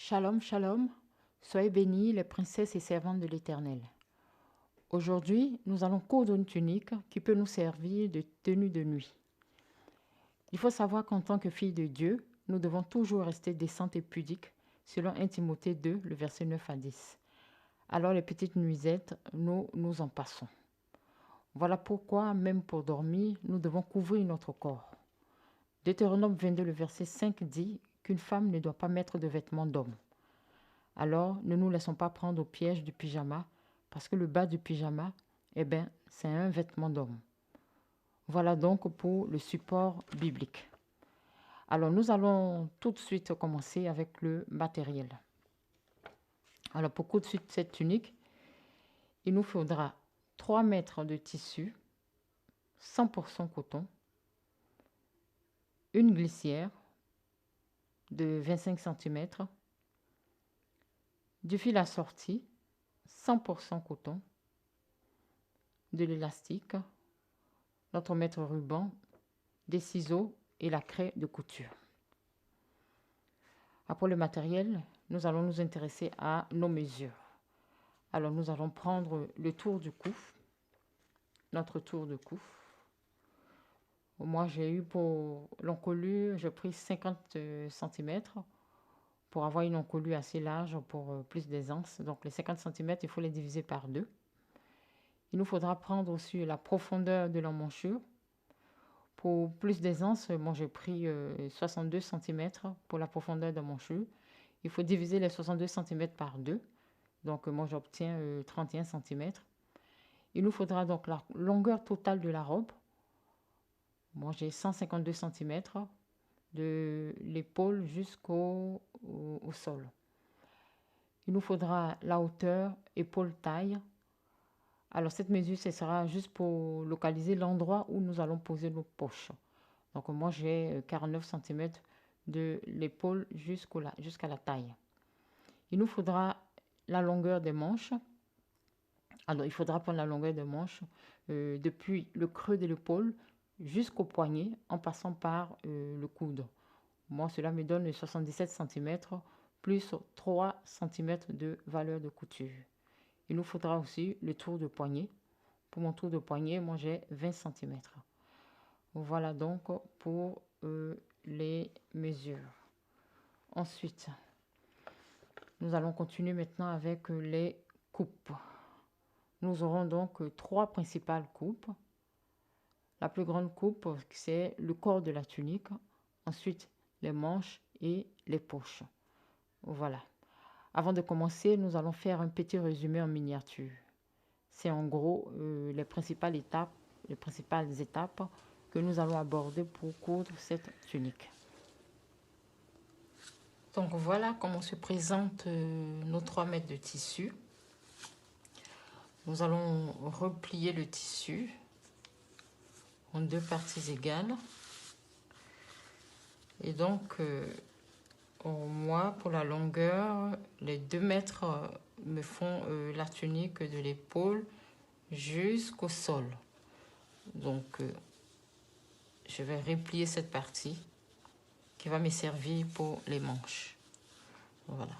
Shalom, shalom, soyez bénis les princesses et servantes de l'Éternel. Aujourd'hui, nous allons coudre une tunique qui peut nous servir de tenue de nuit. Il faut savoir qu'en tant que fille de Dieu, nous devons toujours rester décentes et pudiques, selon 1 Timothée 2, le verset 9 à 10. Alors les petites nuisettes, nous en passons. Voilà pourquoi, même pour dormir, nous devons couvrir notre corps. Deutéronome 22, le verset 5 dit qu'une femme ne doit pas mettre de vêtements d'homme. Alors, ne nous laissons pas prendre au piège du pyjama, parce que le bas du pyjama, c'est un vêtement d'homme. Voilà donc pour le support biblique. Alors, nous allons tout de suite commencer avec le matériel. Alors, pour coudre cette tunique, il nous faudra 3 mètres de tissu, 100% coton, une glissière de 25 cm, du fil assorti, 100% coton, de l'élastique, notre mètre ruban, des ciseaux et la craie de couture. Après le matériel, nous allons nous intéresser à nos mesures. Alors nous allons prendre le tour du cou, notre tour de cou. Moi j'ai eu pour l'encolure, j'ai pris 50 cm pour avoir une encolure assez large pour plus d'aisance. Donc les 50 cm, il faut les diviser par 2. Il nous faudra prendre aussi la profondeur de l'emmanchure. Pour plus d'aisance, moi j'ai pris 62 cm pour la profondeur de l'emmanchure. Il faut diviser les 62 cm par 2. Donc moi j'obtiens 31 cm. Il nous faudra donc la longueur totale de la robe. Moi j'ai 152 cm de l'épaule jusqu'au sol. Il nous faudra la hauteur épaule-taille. Alors cette mesure, ce sera juste pour localiser l'endroit où nous allons poser nos poches. Donc moi j'ai 49 cm de l'épaule jusqu'à la taille. Il nous faudra la longueur des manches. Alors il faudra prendre la longueur des manches depuis le creux de l'épaule jusqu'au poignet en passant par le coude. Moi cela me donne 77 cm plus 3 cm de valeur de couture. Il nous faudra aussi le tour de poignet. Pour mon tour de poignet, moi j'ai 20 cm. Voilà donc pour les mesures. Ensuite, nous allons continuer maintenant avec les coupes. Nous aurons donc 3 principales coupes. La plus grande coupe, c'est le corps de la tunique. Ensuite, les manches et les poches. Voilà. Avant de commencer, nous allons faire un petit résumé en miniature. C'est en gros les principales étapes que nous allons aborder pour coudre cette tunique. Donc voilà comment se présentent nos 3 mètres de tissu. Nous allons replier le tissu en 2 parties égales. Et donc, moi, pour la longueur, les 2 mètres me font la tunique de l'épaule jusqu'au sol. Donc, je vais replier cette partie qui va me servir pour les manches. Voilà.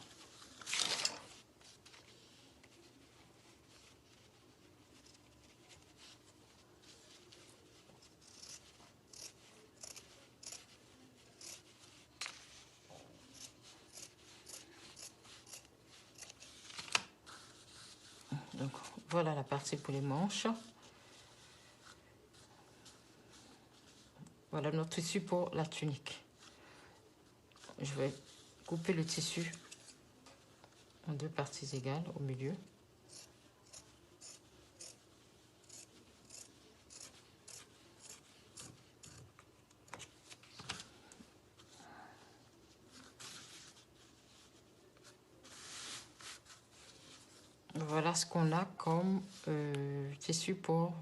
Donc, voilà la partie pour les manches. Voilà notre tissu pour la tunique. Je vais couper le tissu en 2 parties égales au milieu. Voilà ce qu'on a comme tissu pour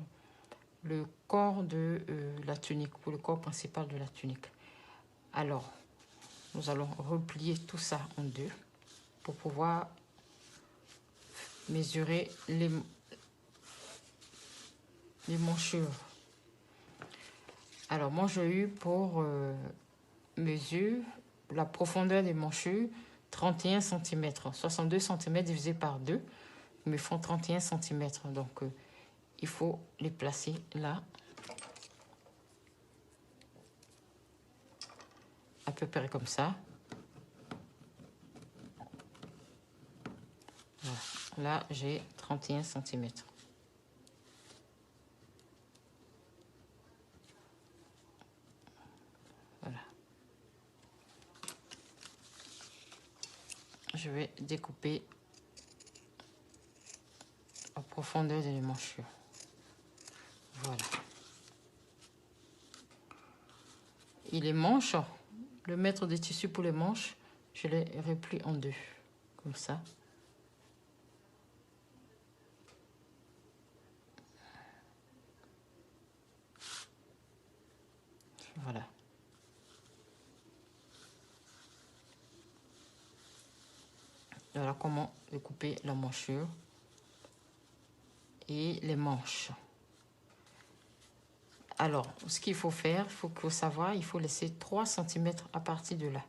le corps de la tunique, pour le corps principal de la tunique. Alors, nous allons replier tout ça en 2 pour pouvoir mesurer les manchures. Alors moi j'ai eu pour mesure la profondeur des manchures 31 cm. 62 cm divisé par 2 me font 31 cm. Donc, il faut les placer là. À peu près comme ça. Voilà. Là, j'ai 31 cm. Voilà. Je vais découper la profondeur de l'émanchure. Voilà. Et les manches, le mètre de tissu pour les manches, je les replie en deux, comme ça. Voilà. Voilà comment découper la manchure et les manches. Alors, ce qu'il faut faire, il faut savoir, il faut laisser 3 cm à partir de là.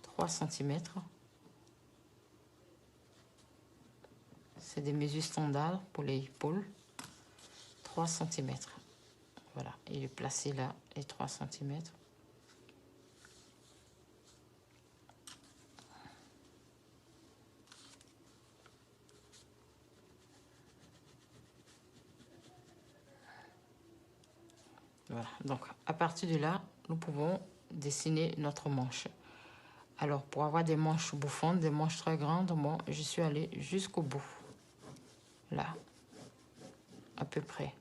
3 cm. C'est des mesures standards pour les épaules. 3 cm. Voilà, et le placer là, les 3 cm. Voilà, donc à partir de là, nous pouvons dessiner notre manche. Alors, pour avoir des manches bouffantes, des manches très grandes, moi, je suis allée jusqu'au bout. Là, à peu près.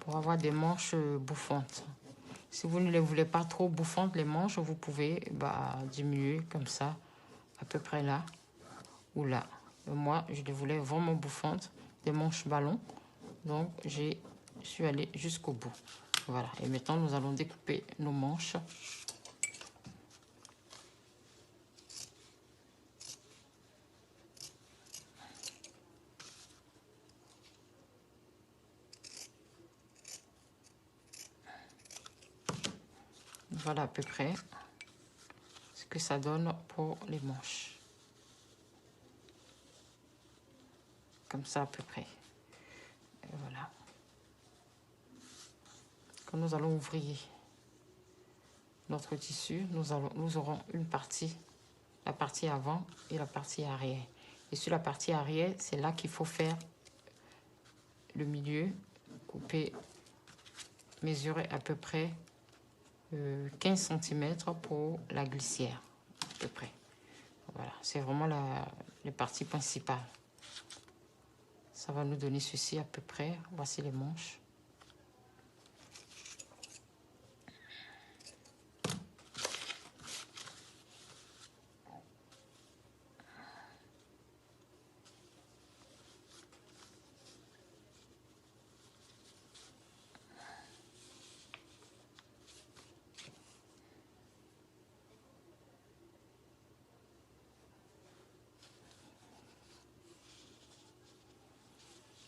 Pour avoir des manches bouffantes. Si vous ne les voulez pas trop bouffantes, les manches, vous pouvez diminuer comme ça, à peu près là ou là. Moi, je les voulais vraiment bouffantes, des manches ballons. Donc, je suis allée jusqu'au bout. Voilà. Et maintenant, nous allons découper nos manches. Voilà à peu près ce que ça donne pour les manches. Comme ça à peu près. Et voilà. Quand nous allons ouvrir notre tissu, nous aurons une partie, la partie avant et la partie arrière. Et sur la partie arrière, c'est là qu'il faut faire le milieu, couper, mesurer à peu près 15 cm pour la glissière, à peu près. Voilà, c'est vraiment les parties principales. Ça va nous donner ceci à peu près. Voici les manches.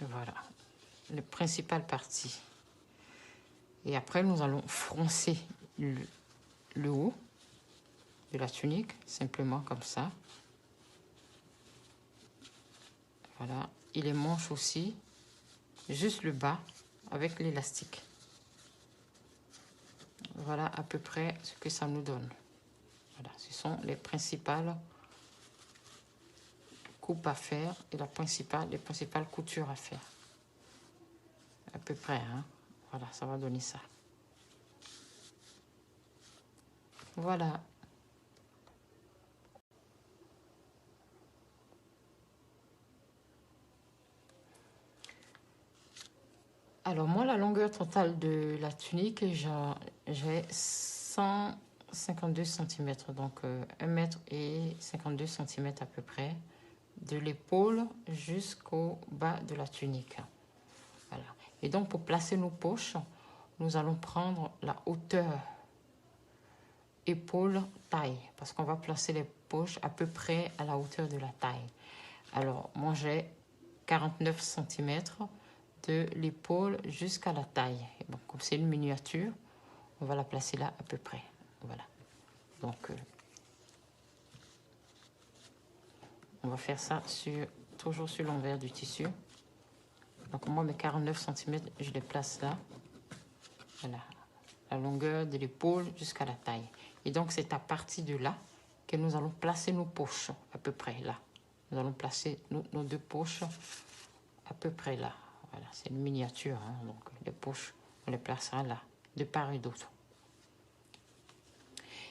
Voilà, les principales parties. Et après, nous allons froncer le haut de la tunique, simplement comme ça. Voilà, et les manches aussi, juste le bas avec l'élastique. Voilà à peu près ce que ça nous donne. Voilà, ce sont les principales coupes à faire et les principales coutures à faire. À peu près, hein. Voilà, ça va donner ça. Voilà. Alors moi, la longueur totale de la tunique, j'ai 152 cm, donc 1 mètre et 52 cm à peu près, de l'épaule jusqu'au bas de la tunique. Voilà. Et donc pour placer nos poches, nous allons prendre la hauteur épaule-taille, parce qu'on va placer les poches à peu près à la hauteur de la taille. Alors moi j'ai 49 cm de l'épaule jusqu'à la taille. Et bon, comme c'est une miniature, on va la placer là à peu près. Voilà. Donc, On va faire ça toujours sur l'envers du tissu. Donc moi, mes 49 cm, je les place là. Voilà. La longueur de l'épaule jusqu'à la taille. Et donc, c'est à partir de là que nous allons placer nos poches, à peu près là. Nous allons placer nos deux poches à peu près là. Voilà, c'est une miniature, hein, donc les poches, on les placera là, de part et d'autre.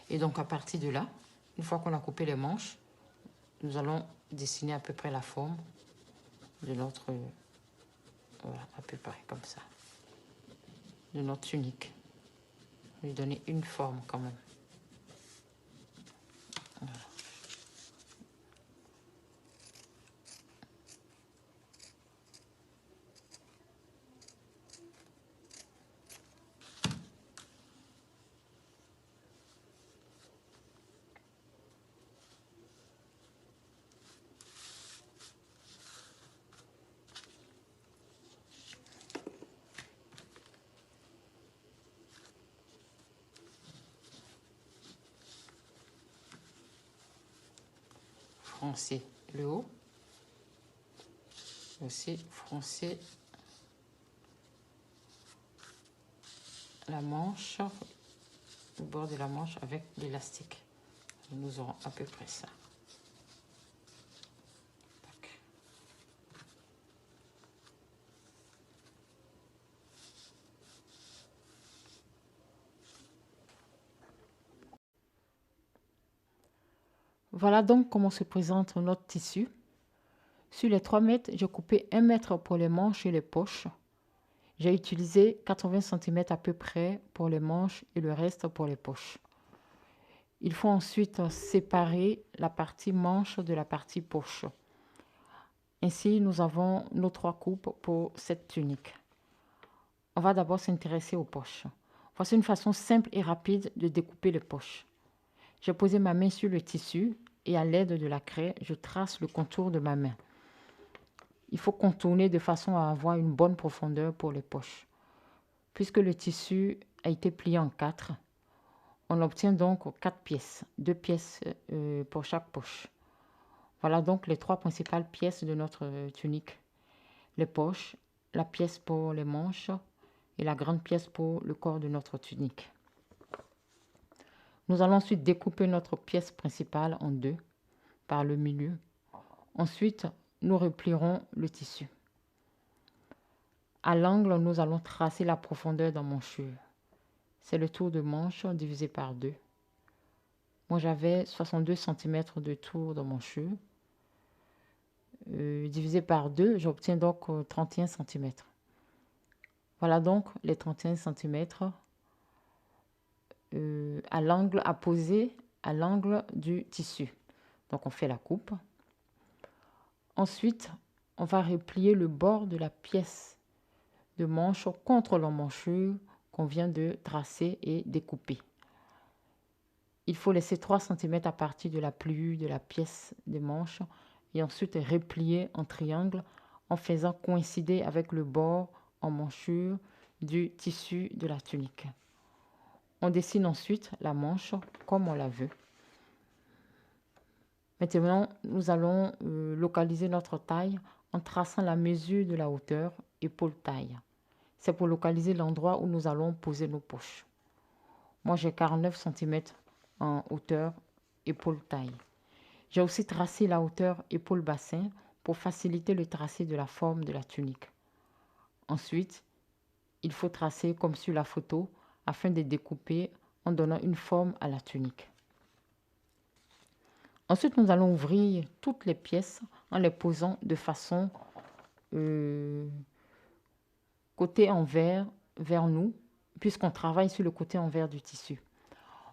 Et donc, à partir de là, une fois qu'on a coupé les manches, nous allons dessiner à peu près la forme de notre... Voilà, à peu près comme ça. De notre tunique. Lui donner une forme quand même. Voilà. Froncer le haut. Aussi froncer la manche, le bord de la manche avec l'élastique. Nous aurons à peu près ça. Tac. Voilà donc comment se présente notre tissu. Sur les 3 mètres, j'ai coupé 1 mètre pour les manches et les poches. J'ai utilisé 80 cm à peu près pour les manches et le reste pour les poches. Il faut ensuite séparer la partie manche de la partie poche. Ainsi, nous avons nos 3 coupes pour cette tunique. On va d'abord s'intéresser aux poches. Voici une façon simple et rapide de découper les poches. J'ai posé ma main sur le tissu et à l'aide de la craie, je trace le contour de ma main. Il faut contourner de façon à avoir une bonne profondeur pour les poches. Puisque le tissu a été plié en 4, on obtient donc 4 pièces, 2 pièces pour chaque poche. Voilà donc les 3 principales pièces de notre tunique. Les poches, la pièce pour les manches et la grande pièce pour le corps de notre tunique. Nous allons ensuite découper notre pièce principale en 2 par le milieu. Ensuite, nous replierons le tissu. À l'angle, nous allons tracer la profondeur d'emmanchure. C'est le tour de manche divisé par 2. Moi, j'avais 62 cm de tour d'emmanchure. Divisé par 2, j'obtiens donc 31 cm. Voilà donc les 31 cm à l'angle à poser à l'angle du tissu. Donc, on fait la coupe. Ensuite, on va replier le bord de la pièce de manche contre l'emmanchure qu'on vient de tracer et découper. Il faut laisser 3 cm à partir de la pliure de la pièce de manche et ensuite replier en triangle en faisant coïncider avec le bord emmanchure du tissu de la tunique. On dessine ensuite la manche comme on la veut. Maintenant, nous allons localiser notre taille en traçant la mesure de la hauteur épaule-taille. C'est pour localiser l'endroit où nous allons poser nos poches. Moi, j'ai 49 cm en hauteur épaule-taille. J'ai aussi tracé la hauteur épaule-bassin pour faciliter le tracé de la forme de la tunique. Ensuite, il faut tracer comme sur la photo afin de découper en donnant une forme à la tunique. Ensuite, nous allons ouvrir toutes les pièces en les posant de façon côté envers vers nous, puisqu'on travaille sur le côté envers du tissu.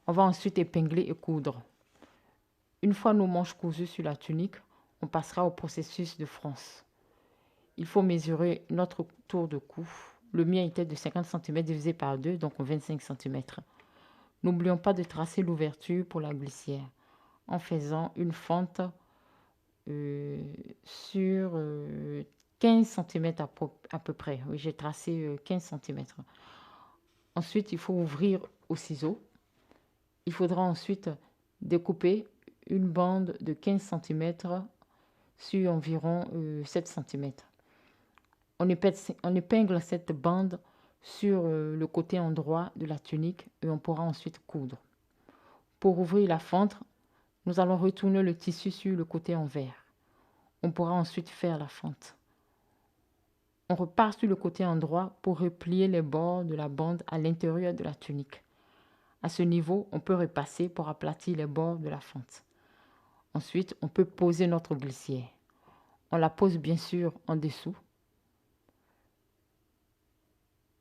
On va ensuite épingler et coudre. Une fois nos manches cousues sur la tunique, on passera au processus de fronce. Il faut mesurer notre tour de cou. Le mien était de 50 cm divisé par 2, donc 25 cm. N'oublions pas de tracer l'ouverture pour la glissière en faisant une fente sur 15 cm à peu près. Oui, j'ai tracé 15 cm. Ensuite, il faut ouvrir au ciseau. Il faudra ensuite découper une bande de 15 cm sur environ 7 cm. On épingle cette bande sur le côté endroit de la tunique et on pourra ensuite coudre. Pour ouvrir la fente, nous allons retourner le tissu sur le côté envers. On pourra ensuite faire la fente. On repart sur le côté endroit pour replier les bords de la bande à l'intérieur de la tunique. À ce niveau, on peut repasser pour aplatir les bords de la fente. Ensuite, on peut poser notre glissière. On la pose bien sûr en dessous.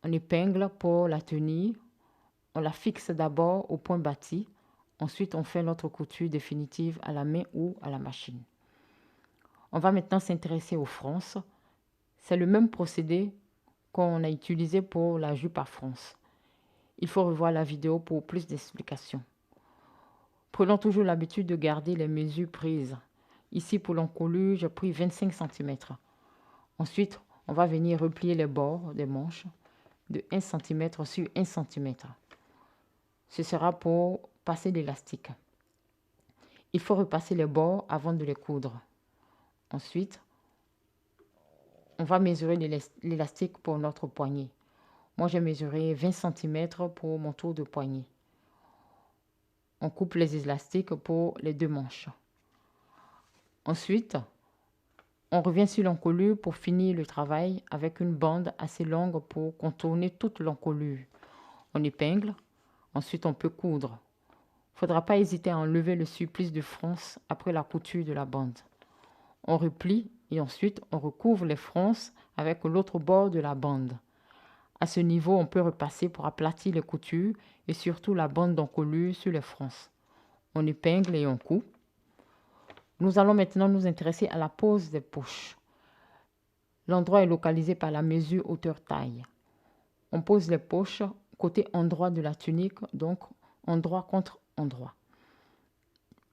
On épingle pour la tenir. On la fixe d'abord au point bâti. Ensuite, on fait notre couture définitive à la main ou à la machine. On va maintenant s'intéresser aux fronces. C'est le même procédé qu'on a utilisé pour la jupe à fronce. Il faut revoir la vidéo pour plus d'explications. Prenons toujours l'habitude de garder les mesures prises. Ici, pour l'encolure, j'ai pris 25 cm. Ensuite, on va venir replier les bords des manches de 1 cm sur 1 cm. Ce sera pour passer l'élastique. Il faut repasser les bords avant de les coudre. Ensuite, on va mesurer l'élastique pour notre poignet. Moi, j'ai mesuré 20 cm pour mon tour de poignet. On coupe les élastiques pour les deux manches. Ensuite, on revient sur l'encolure pour finir le travail avec une bande assez longue pour contourner toute l'encolure. On épingle, ensuite on peut coudre. Il ne faudra pas hésiter à enlever le surplus de fronce après la couture de la bande. On replie et ensuite on recouvre les fronces avec l'autre bord de la bande. À ce niveau, on peut repasser pour aplatir les coutures et surtout la bande d'encolure sur les fronces. On épingle et on coud. Nous allons maintenant nous intéresser à la pose des poches. L'endroit est localisé par la mesure hauteur-taille. On pose les poches côté endroit de la tunique, donc endroit contre endroit.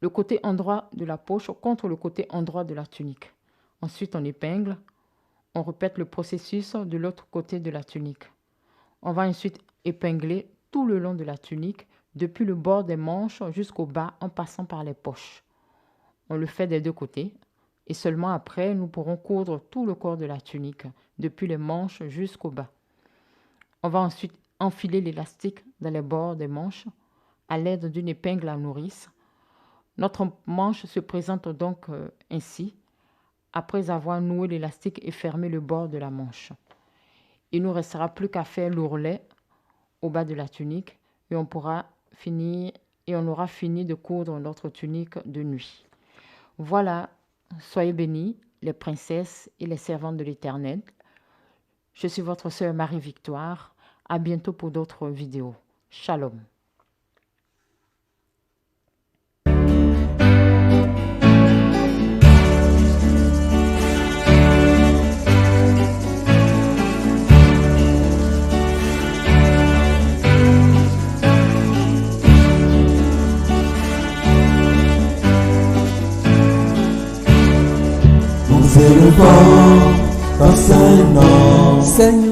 Le côté endroit de la poche contre le côté endroit de la tunique. Ensuite, on épingle. On répète le processus de l'autre côté de la tunique. On va ensuite épingler tout le long de la tunique, depuis le bord des manches jusqu'au bas en passant par les poches. On le fait des deux côtés et seulement après, nous pourrons coudre tout le corps de la tunique, depuis les manches jusqu'au bas. On va ensuite enfiler l'élastique dans les bords des manches à l'aide d'une épingle à nourrice. Notre manche se présente donc ainsi, après avoir noué l'élastique et fermé le bord de la manche. Il ne nous restera plus qu'à faire l'ourlet au bas de la tunique et on aura fini de coudre notre tunique de nuit. Voilà, soyez bénis, les princesses et les servantes de l'Éternel. Je suis votre sœur Marie-Victoire. À bientôt pour d'autres vidéos. Shalom. Nous élevons ton Saint-Nom, Seigneur.